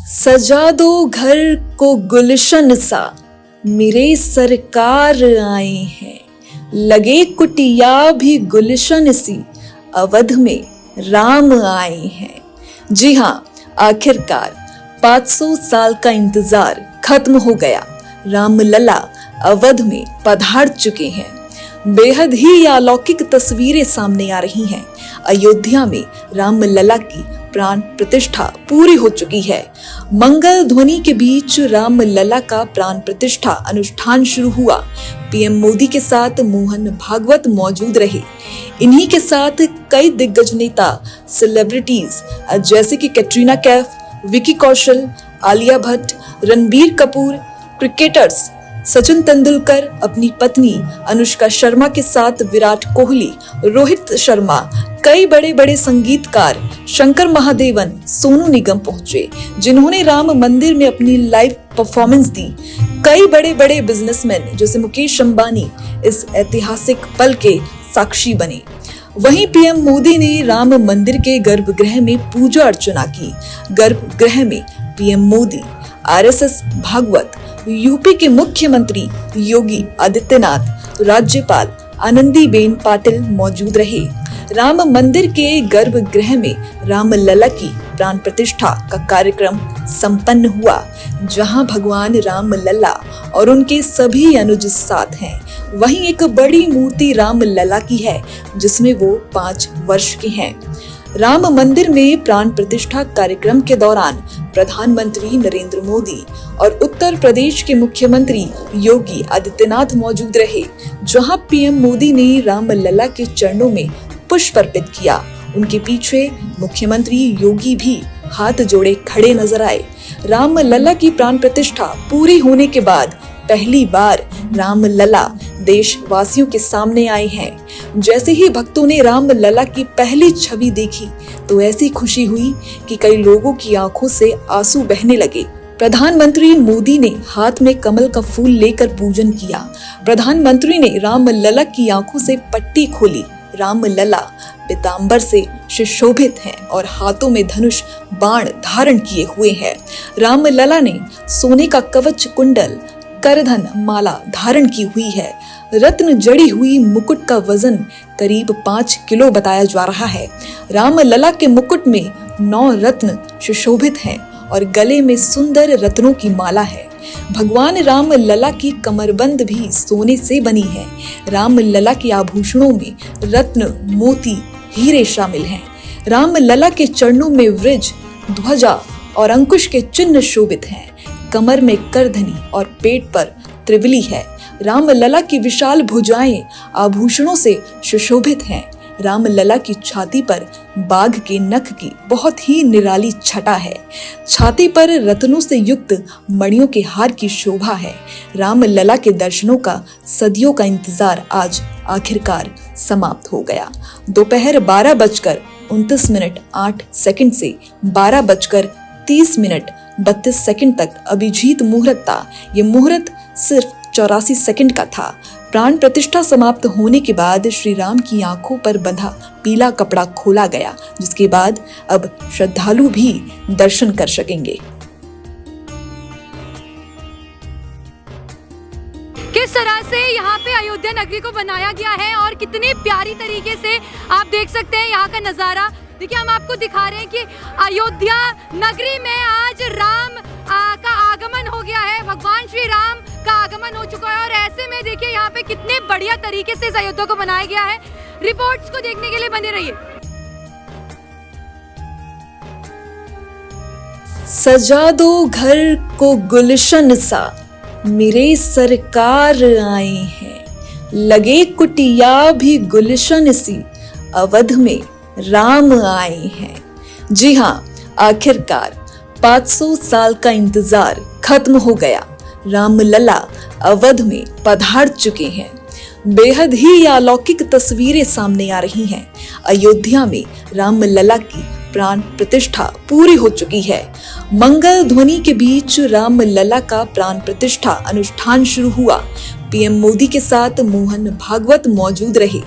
सजा दो घर को गुलशन सा, मेरे सरकार आए हैं। लगे कुटिया भी गुलशन सी, अवध में राम आए हैं। जी हाँ, आखिरकार 500 साल का इंतजार खत्म हो गया। राम लला अवध में पधार चुके हैं। बेहद ही अलौकिक तस्वीरें सामने आ रही हैं। अयोध्या में राम लला की प्राण प्रतिष्ठा पूरी हो चुकी है। मंगल ध्वनि के बीच राम लला का प्राण प्रतिष्ठा अनुष्ठान शुरू हुआ। पीएम मोदी के साथ मोहन भागवत मौजूद रहे। इन्हीं के साथ कई दिग्गज नेता, सेलिब्रिटीज जैसे कि कैटरीना कैफ, विकी कौशल, आलिया भट्ट, रणबीर कपूर, क्रिकेटर्स सचिन तेंदुलकर, अपनी पत्नी अनुष्का शर्मा के साथ विराट कोहली, रोहित शर्मा, कई बड़े बड़े संगीतकार, शंकर महादेवन, सोनू निगम पहुंचे, जिन्होंने राम मंदिर में अपनी लाइव परफॉर्मेंस दी। कई बड़े बड़े बिजनेसमैन जैसे मुकेश अंबानी इस ऐतिहासिक पल के साक्षी बने। वहीं पीएम मोदी ने राम मंदिर के गर्भगृह में पूजा अर्चना की। गर्भगृह में PM Modi, RSS Bhagwat, UP के मुख्यमंत्री योगी आदित्यनाथ, राज्यपाल आनंदीबेन पटेल मौजूद रहे। राम मंदिर के गर्भगृह में राम लला की प्राण प्रतिष्ठा का कार्यक्रम संपन्न हुआ, जहां भगवान राम लला और उनके सभी अनुज साथ हैं। वहीं एक बड़ी मूर्ति राम लला की है, जिसमें वो 5 वर्ष के हैं। राम मंदिर में प्राण प्रतिष्ठा कार्यक्रम के दौरान प्रधानमंत्री नरेंद्र मोदी और उत्तर प्रदेश के मुख्यमंत्री योगी आदित्यनाथ मौजूद रहे, जहां पीएम मोदी ने राम लला के चरणों में पुष्प अर्पित किया। उनके पीछे मुख्यमंत्री योगी भी हाथ जोड़े खड़े नजर आए। राम लला की प्राण प्रतिष्ठा पूरी होने के बाद पहली बार राम लला देशवासियों के सामने आए हैं। जैसे ही भक्तों ने राम लला की पहली छवि देखी तो ऐसी खुशी हुई कि कई लोगों की आंखों से आंसू बहने लगे। प्रधानमंत्री मोदी ने हाथ में कमल का फूल लेकर पूजन किया। प्रधानमंत्री ने राम लला की आंखों से पट्टी खोली। राम लला पीतांबर से सुशोभित हैं और हाथों में धनुष बाण धारण किए हुए हैं। राम लला ने सोने का कवच कुंडल, करधन माला धारण की हुई है। रत्न जड़ी हुई मुकुट का वजन करीब 5 किलो बताया जा रहा है। राम लला के मुकुट में 9 रत्न सुशोभित हैं और गले में सुंदर रत्नों की माला है। भगवान राम लला की कमरबंद भी सोने से बनी है। राम लला के आभूषणों में रत्न, मोती, हीरे शामिल हैं। राम लला के चरणों में वृज, ध्वजा और अंकुश के चिन्ह शोभित हैं। कमर में करधनी और पेट पर त्रिवली है। राम लला की विशाल भुजाएं आभूषणों से सुशोभित हैं। राम लला की छाती पर बाघ के नख की बहुत ही निराली छटा है। छाती पर रत्नों से युक्त मणियों के हार की शोभा है। राम लला के दर्शनों का सदियों का इंतजार आज आखिरकार समाप्त हो गया। दोपहर 12:29:08 से 12:30:32 तक अभिजीत मुहूर्त था। ये मुहूर्त सिर्फ 84 सेकंड का था। प्राण प्रतिष्ठा समाप्त होने के बाद श्री राम की आंखों पर बंधा पीला कपड़ा खोला गया, जिसके बाद अब श्रद्धालु भी दर्शन कर सकेंगे। किस तरह से यहाँ पे अयोध्या नगरी को बनाया गया है और कितनी प्यारी तरीके से आप देख सकते हैं यहाँ का नजारा। देखिए, हम आपको दिखा रहे हैं कि अयोध्या नगरी में आज राम का आगमन हो गया है। भगवान श्री राम का आगमन हो चुका है और ऐसे में देखिए यहाँ पे कितने बढ़िया तरीके से इस अयोध्या को बनाया गया है। रिपोर्ट्स को देखने के लिए बने रहिए। सजा दो घर को गुलशन सा, मेरे सरकार आए हैं। लगे कुटिया भी गुलशन सी, अवध में राम आए हैं। जी हाँ, आखिरकार 500 साल का इंतजार खत्म हो गया। राम लला अवध में पधार चुके हैं। बेहद ही अलौकिक तस्वीरें सामने आ रही हैं। अयोध्या में राम लला की प्राण प्रतिष्ठा पूरी हो चुकी है। मंगल ध्वनि के बीच राम लला का प्राण प्रतिष्ठा अनुष्ठान शुरू हुआ। पीएम मोदी के साथ मोहन भागवत मौजूद रहे।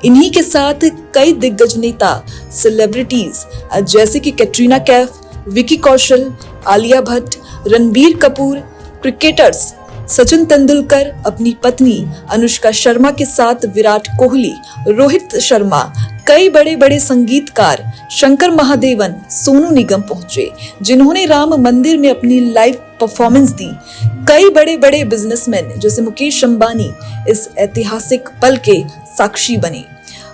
इन्हीं के साथ कई दिग्गज नेता, सेलिब्रिटीज जैसे कि कैटरीना कैफ, विकी कौशल, आलिया भट्ट, रणबीर कपूर, क्रिकेटर्स सचिन तेंदुलकर, अपनी पत्नी अनुष्का शर्मा के साथ विराट कोहली, रोहित शर्मा, कई बड़े बड़े संगीतकार, शंकर महादेवन, सोनू निगम पहुंचे, जिन्होंने राम मंदिर में अपनी लाइव परफॉर्मेंस दी। कई बड़े बड़े बिजनेसमैन जैसे मुकेश अंबानी इस ऐतिहासिक पल के साक्षी बने।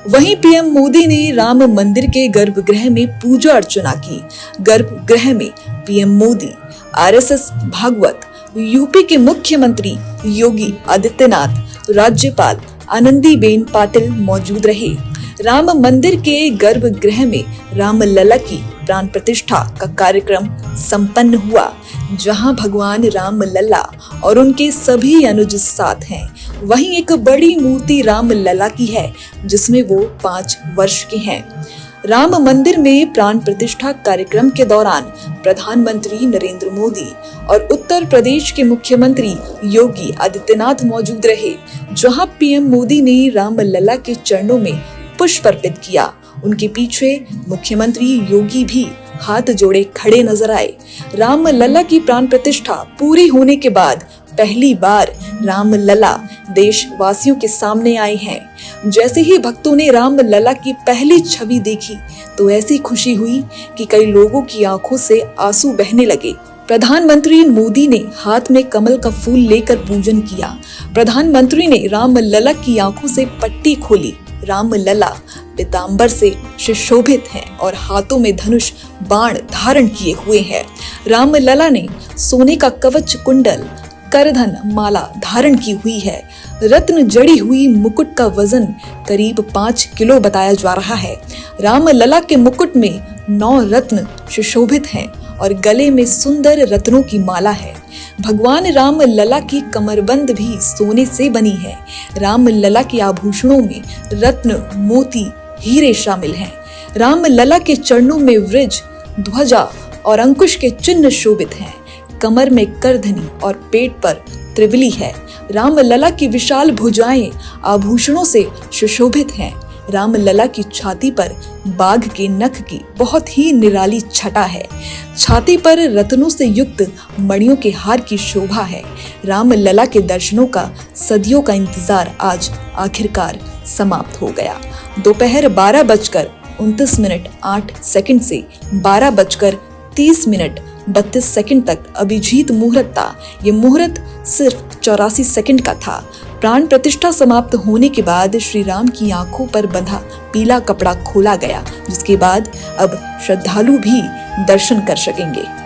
वहीं पीएम मोदी ने राम मंदिर के गर्भगृह में पूजा अर्चना की। गर्भगृह में PM Modi, RSS Bhagwat, UP के मुख्यमंत्री योगी आदित्यनाथ, राज्यपाल आनंदीबेन पाटिल मौजूद रहे। राम मंदिर के गर्भगृह में रामलला की प्राण प्रतिष्ठा का कार्यक्रम संपन्न हुआ, जहां भगवान रामलला और उनके सभी अनुज साथ हैं। वहीं एक बड़ी मूर्ति रामलला की है, जिसमें वो 5 वर्ष के हैं। राम मंदिर में प्राण प्रतिष्ठा कार्यक्रम के दौरान प्रधानमंत्री नरेंद्र मोदी और उत्तर प्रदेश के मुख्यमंत्री योगी आदित्यनाथ मौजूद रहे, जहां पीएम मोदी ने रामलला के चरणों में पुष्प अर्पित किया। उनके पीछे मुख्यमंत्री योगी भी हाथ जोड़े खड़े नजर आए। रामलला की प्राण प्रतिष्ठा पूरी होने के बाद पहली बार रामलला देशवासियों के सामने आए हैं। जैसे ही भक्तों ने रामलला की पहली छवि देखी तो ऐसी खुशी हुई कि कई लोगों की आंखों से आंसू बहने लगे। प्रधानमंत्री मोदी ने हाथ में कमल का फूल लेकर पूजन किया। प्रधानमंत्री ने रामलला की आंखों से पट्टी खोली। रामलला पीतांबर से सुशोभित हैं और हाथों में धनुष बाण धारण किए हुए हैं। रामलला ने सोने का कवच कुंडल, करधन माला धारण की हुई है। रत्न जड़ी हुई मुकुट का वजन करीब 5 किलो बताया जा रहा है। रामलला के मुकुट में 9 रत्न सुशोभित हैं और गले में सुंदर रत्नों की माला है। भगवान रामलला की कमरबंद भी सोने से बनी है। रामलला के आभूषणों में रत्न, मोती, हीरे शामिल हैं। रामलला के चरणों में वृज, ध्वजा और अंकुश के चिन्ह शोभित हैं। कमर में करधनी और पेट पर त्रिवली है। रामलला की विशाल भुजाएं आभूषणों से सुशोभित हैं। रामलला की छाती पर बाघ के नख की बहुत ही निराली छटा है। छाती पर रत्नों से युक्त मणियों के हार की शोभा है। रामलला के दर्शनों का सदियों का इंतजार आज आखिरकार समाप्त हो गया। दोपहर 12:29:08 से 12:30:32 तक अभिजीत मुहूर्त था। ये मुहूर्त सिर्फ 84 सेकंड का था। प्राण प्रतिष्ठा समाप्त होने के बाद श्री राम की आंखों पर बंधा पीला कपड़ा खोला गया, जिसके बाद अब श्रद्धालु भी दर्शन कर सकेंगे।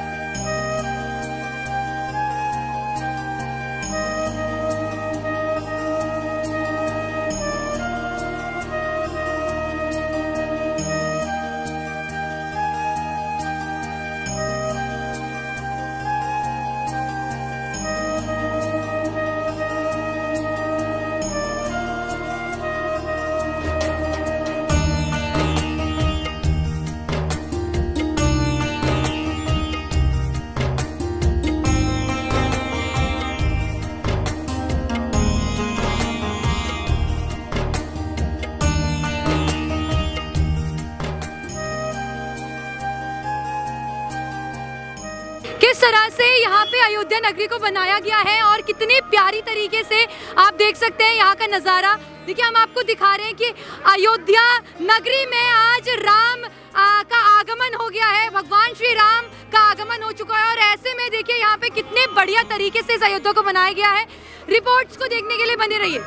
किस तरह से यहाँ पे अयोध्या नगरी को बनाया गया है और कितनी प्यारी तरीके से आप देख सकते हैं यहाँ का नज़ारा। देखिए, हम आपको दिखा रहे हैं कि अयोध्या नगरी में आज राम का आगमन हो गया है। भगवान श्री राम का आगमन हो चुका है और ऐसे में देखिए यहाँ पे कितने बढ़िया तरीके से इस अयोध्या को बनाया गया है। रिपोर्ट्स को देखने के लिए बने रहिए।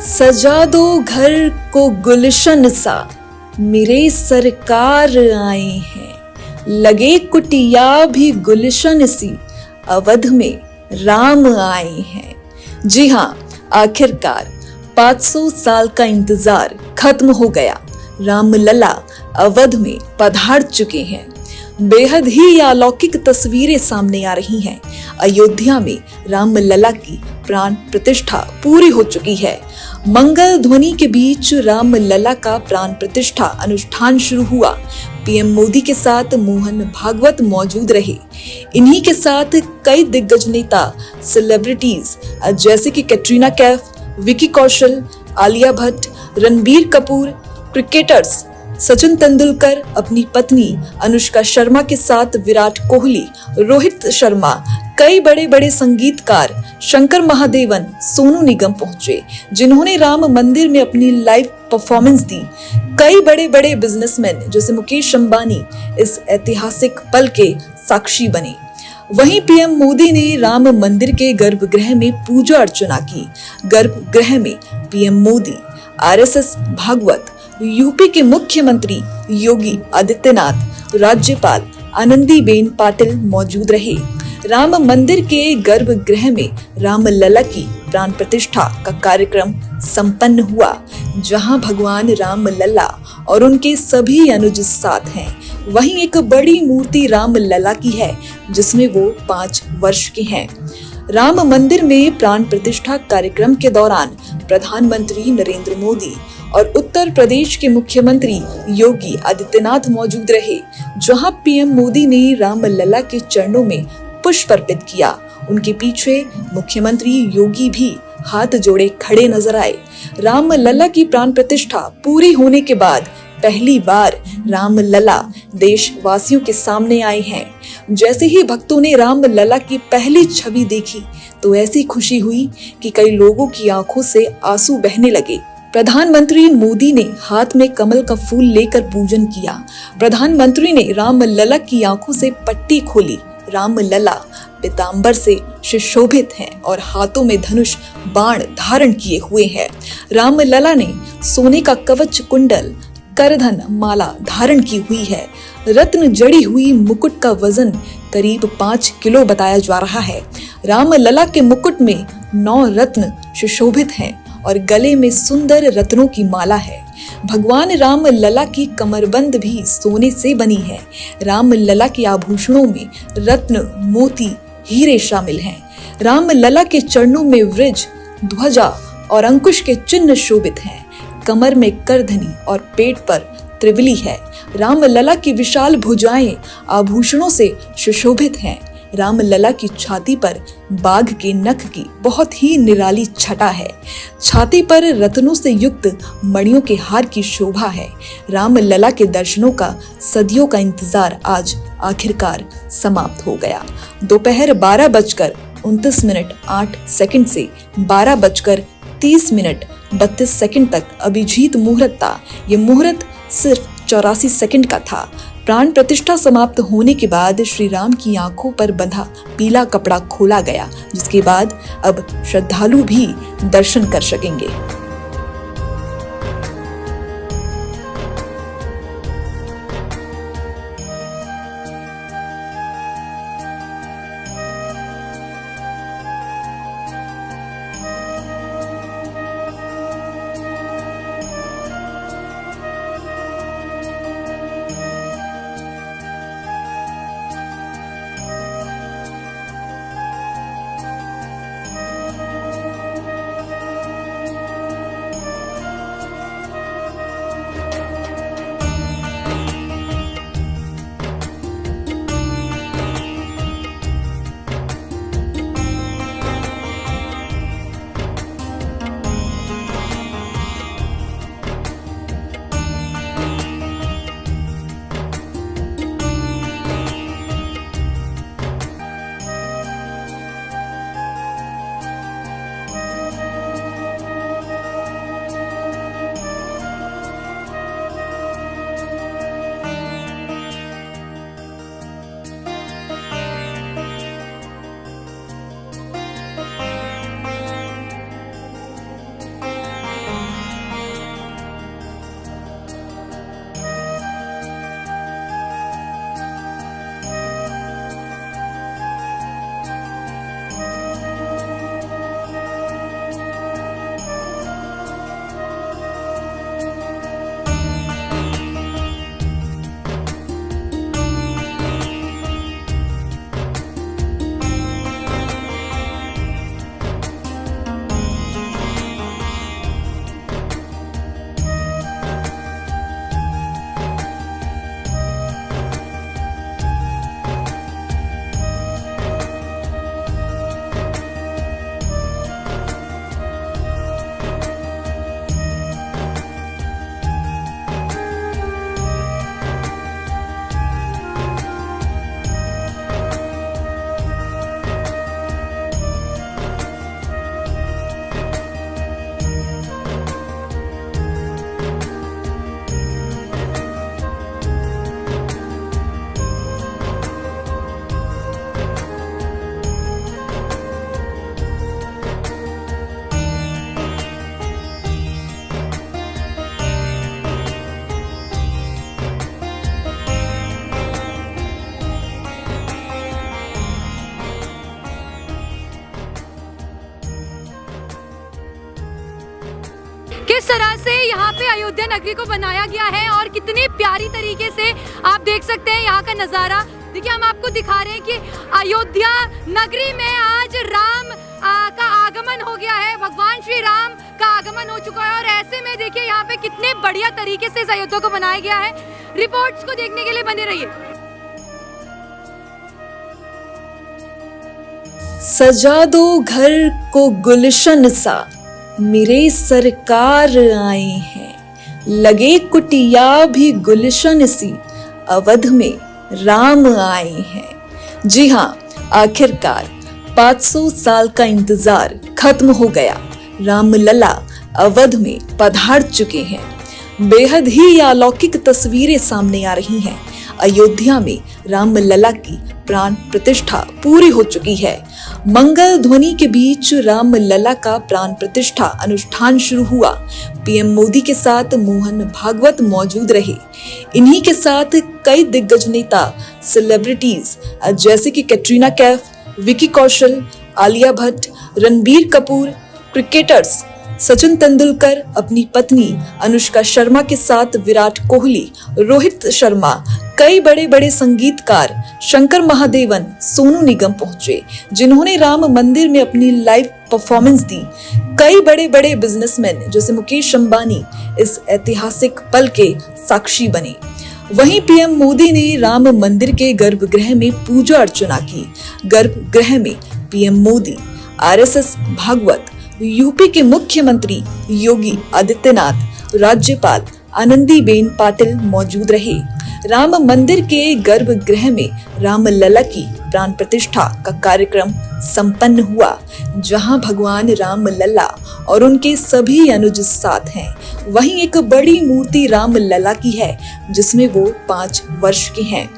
सजा दो घर को गुलशन सा, मेरे सरकार आए हैं। लगे कुटिया भी गुलशन सी, अवध में राम आए हैं। जी हाँ, आखिरकार 500 साल का इंतजार खत्म हो गया। रामलला अवध में पधार चुके हैं। बेहद ही अलौकिक तस्वीरें सामने आ रही हैं। अयोध्या में रामलला की प्राण प्रतिष्ठा पूरी हो चुकी है। मंगल ध्वनि के बीच रामलला का प्राण प्रतिष्ठा अनुष्ठान शुरू हुआ। पीएम मोदी के साथ मोहन भागवत मौजूद रहे। इन्हीं के साथ कई दिग्गज नेता, सेलिब्रिटीज जैसे कि कैटरीना कैफ, विकी कौशल, आलिया भट्ट, रणबीर कपूर, क्रिकेटर्स सचिन तेंदुलकर, अपनी पत्नी अनुष्का शर्मा के साथ विराट कोहली, रोहित शर्मा, कई बड़े बड़े संगीतकार, शंकर महादेवन, सोनू निगम पहुंचे, जिन्होंने राम मंदिर में अपनी लाइव परफॉर्मेंस दी। कई बड़े बड़े बिजनेसमैन जैसे मुकेश अंबानी इस ऐतिहासिक पल के साक्षी बने। वहीं पीएम मोदी ने राम मंदिर के गर्भगृह में पूजा अर्चना की। गर्भगृह में PM Modi, RSS Bhagwat, UP के मुख्यमंत्री योगी आदित्यनाथ, राज्यपाल आनंदीबेन पाटिल मौजूद रहे। राम मंदिर के गर्भगृह में रामलला की प्राण प्रतिष्ठा का कार्यक्रम संपन्न हुआ, जहां भगवान रामलला और उनके सभी अनुज साथ हैं। वहीं एक बड़ी मूर्ति रामलला की है, जिसमें वो 5 वर्ष के हैं। राम मंदिर में प्राण प्रतिष्ठा कार्यक्रम के दौरान प्रधानमंत्री नरेंद्र मोदी और उत्तर प्रदेश के मुख्यमंत्री योगी आदित्यनाथ मौजूद रहे, जहां पीएम मोदी ने रामलला के चरणों में पुष्प अर्पित किया। उनके पीछे मुख्यमंत्री योगी भी हाथ जोड़े खड़े नजर आए। रामलला की प्राण प्रतिष्ठा पूरी होने के बाद पहली बार रामलला देशवासियों के सामने आए हैं। जैसे ही भक्तों ने रामलला की पहली छवि देखी तो ऐसी खुशी हुई कि कई लोगों की आंखों से आंसू बहने लगे। प्रधानमंत्री मोदी ने हाथ में कमल का फूल लेकर पूजन किया। प्रधानमंत्री ने रामलला की आंखों से पट्टी खोली। रामलला पीतांबर से सुशोभित हैं और हाथों में धनुष बाण धारण किए हुए हैं। रामलला ने सोने का कवच कुंडल, करधन माला धारण की हुई है। रत्न जड़ी हुई मुकुट का वजन करीब 5 किलो बताया जा रहा है। रामलला के मुकुट में 9 रत्न सुशोभित हैं और गले में सुंदर रत्नों की माला है। भगवान रामलला की कमरबंद भी सोने से बनी है। रामलला के आभूषणों में रत्न, मोती, हीरे शामिल हैं। रामलला के चरणों में वृज, ध्वजा और अंकुश के चिन्ह शोभित हैं। कमर में करधनी और पेट पर त्रिवली है। रामलला की विशाल भुजाएं आभूषणों से सुशोभित हैं। रामलला की छाती पर बाघ के नख की बहुत ही निराली छटा है। छाती पर रत्नों से युक्त मणियों के हार की शोभा है। रामलला के दर्शनों का सदियों का इंतजार आज आखिरकार समाप्त हो गया। दोपहर 12:29:08 से 12:30:32 तक अभिजीत मुहूर्त था। ये मुहूर्त सिर्फ 84 सेकंड का था। प्राण प्रतिष्ठा समाप्त होने के बाद श्री राम की आंखों पर बंधा पीला कपड़ा खोला गया, जिसके बाद अब श्रद्धालु भी दर्शन कर सकेंगे। किस तरह से यहाँ पे अयोध्या नगरी को बनाया गया है और कितनी प्यारी तरीके से आप देख सकते हैं यहाँ का नज़ारा। देखिए हम आपको दिखा रहे हैं कि अयोध्या नगरी में आज राम का आगमन हो गया है, भगवान श्री राम का आगमन हो चुका है। और ऐसे में देखिए यहाँ पे कितने बढ़िया तरीके से इस अयोध्या को बनाया गया है। रिपोर्ट्स को देखने के लिए बने रहिए। सजा दो घर को गुलशन सा, मेरे सरकार आए हैं, लगे कुटिया भी गुलशन सी, अवध में राम आए हैं। जी हाँ, आखिरकार 500 साल का इंतजार खत्म हो गया। राम लला अवध में पधार चुके हैं। बेहद ही अलौकिक तस्वीरें सामने आ रही हैं। अयोध्या में राम लला की प्राण प्रतिष्ठा पूरी हो चुकी है। मंगल ध्वनि के बीच राम लला का प्राण प्रतिष्ठा अनुष्ठान शुरू हुआ। पीएम मोदी के साथ मोहन भागवत मौजूद रहे। इन्हीं के साथ कई दिग्गज नेता, सेलिब्रिटीज जैसे कि कैटरीना कैफ, विकी कौशल, आलिया भट्ट, रणबीर कपूर, क्रिकेटर्स सचिन तेंदुलकर, अपनी पत्नी अनुष्का शर्मा के साथ विराट कोहली, रोहित शर्मा, कई बड़े बड़े संगीतकार, शंकर महादेवन, सोनू निगम पहुंचे, जिन्होंने राम मंदिर में अपनी लाइव परफॉर्मेंस दी। कई बड़े बड़े बिजनेसमैन जैसे मुकेश अंबानी इस ऐतिहासिक पल के साक्षी बने। वहीं पीएम मोदी ने राम मंदिर के गर्भगृह में पूजा अर्चना की। गर्भगृह में PM Modi, RSS Bhagwat, UP के मुख्यमंत्री योगी आदित्यनाथ, राज्यपाल आनंदीबेन पाटिल मौजूद रहे। राम मंदिर के गर्भगृह में राम लला की प्राण प्रतिष्ठा का कार्यक्रम संपन्न हुआ, जहां भगवान राम लला और उनके सभी अनुज साथ हैं। वहीं एक बड़ी मूर्ति राम लला की है, जिसमें वो 5 वर्ष के हैं।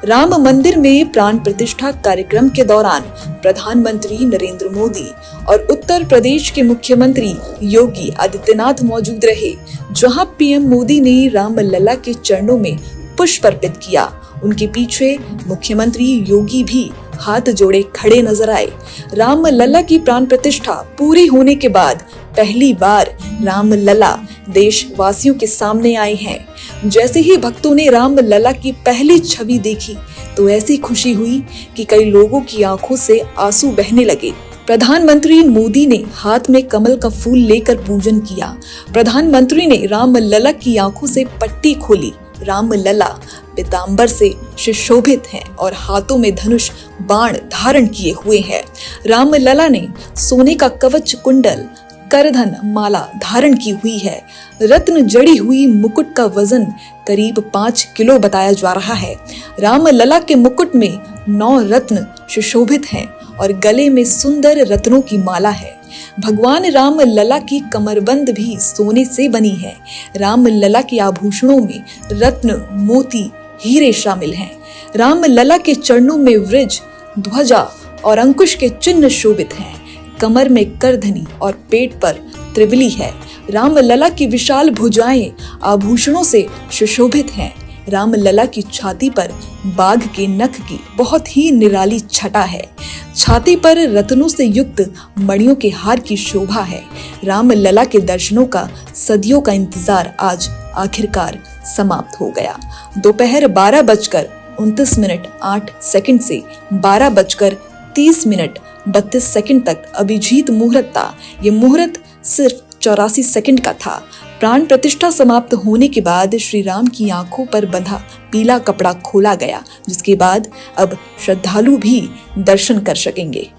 राम मंदिर में प्राण प्रतिष्ठा कार्यक्रम के दौरान प्रधानमंत्री नरेंद्र मोदी और उत्तर प्रदेश के मुख्यमंत्री योगी आदित्यनाथ मौजूद रहे, जहां पीएम मोदी ने राम लला के चरणों में पुष्प अर्पित किया। उनके पीछे मुख्यमंत्री योगी भी हाथ जोड़े खड़े नजर आए। राम लला की प्राण प्रतिष्ठा पूरी होने के बाद पहली बार राम लला देशवासियों के सामने आए हैं। जैसे ही भक्तों ने राम लला की पहली छवि देखी तो ऐसी खुशी हुई कि कई लोगों की आंखों से आंसू बहने लगे। प्रधानमंत्री मोदी ने हाथ में कमल का फूल लेकर पूजन किया। प्रधानमंत्री ने राम लला की आंखों से पट्टी खोली। राम लला पीतांबर से सुशोभित हैं और हाथों में धनुष बाण धारण किए हुए हैं। राम लला ने सोने का कवच कुंडल, करधन माला धारण की हुई है। रत्न जड़ी हुई मुकुट का वजन करीब 5 किलो बताया जा रहा है। राम लला के मुकुट में 9 रत्न सुशोभित हैं और गले में सुंदर रत्नों की माला है। भगवान राम लला की कमरबंद भी सोने से बनी है। राम लला के आभूषणों में रत्न, मोती, हीरे शामिल हैं। राम लला के चरणों में वृज, ध्वजा और अंकुश के चिन्ह शोभित हैं। कमर में करधनी और पेट पर त्रिवली है। राम लला की विशाल भुजाएं आभूषणों से सुशोभित हैं। राम लला की छाती पर बाघ के नख की बहुत ही निराली छटा है। छाती पर रत्नों से युक्त मणियों के हार की शोभा है। राम लला के दर्शनों का सदियों का इंतजार आज आखिरकार समाप्त हो गया। दोपहर 12:29:08 से 12:30:32 तक अभिजीत मुहूर्त था। ये मुहूर्त सिर्फ 84 सेकंड का था। प्राण प्रतिष्ठा समाप्त होने के बाद श्री राम की आंखों पर बंधा पीला कपड़ा खोला गया, जिसके बाद अब श्रद्धालु भी दर्शन कर सकेंगे।